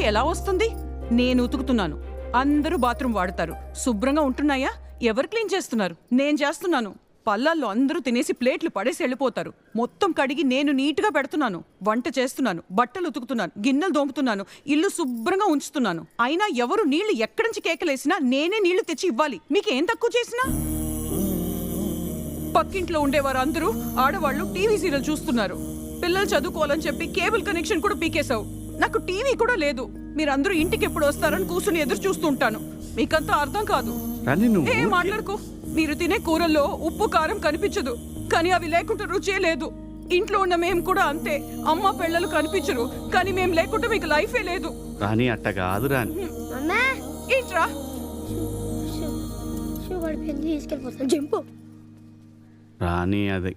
ఇంట్లోకి ఎలా వస్తుంది? నేను ఉతుకుతున్నాను, అందరూ బాత్రూమ్ వాడతారు. శుభ్రంగా ఉంటున్నాయా? ఎవరు క్లీన్ చేస్తున్నారు? నేను చేస్తున్నాను. పళ్ళల్లో అందరూ తినేసి ప్లేట్లు పడేసి వెళ్ళిపోతారు. మొత్తం కడిగి నేను నీట్గా పెడుతున్నాను. వంట చేస్తున్నాను, బట్టలు ఉతుకుతున్నాను, గిన్నెలు దోముతున్నాను, ఇల్లు శుభ్రంగా ఉంచుతున్నాను. అయినా ఎవరు నీళ్లు ఎక్కడి నుంచి కేకలేసినా నేనే నీళ్లు తెచ్చి ఇవ్వాలి. మీకేం తక్కువ చేసినా? పక్కింట్లో ఉండేవారు అందరూ ఆడవాళ్లు టీవీ సీరియల్ చూస్తున్నారు. పిల్లలు చదువుకోవాలని చెప్పి కేబుల్ కనెక్షన్ కూడా పీకేశావు. నాకు టీవీ కూడా లేదు. మీరందరూ ఇంటికి ఎప్పుడు వస్తారని కూర్చుని ఎదురు చూస్తుంటాను. మీకంతా అర్థం కాదు. ఏం మాట్లాడుకో. మీరు తినే కూరల్లో ఉప్పు కారం కనిపించదు, కానీ అవి లేకుండా రుచే లేదు. ఇంట్లో ఉన్న మేము కూడా అంతే. అమ్మ పిల్లలు కనిపించరు, కానీ మేము లేకుండా మీకు లైఫే లేదు. రాని అట్ట కాదు రాని. ఏంట్రా? రాని అది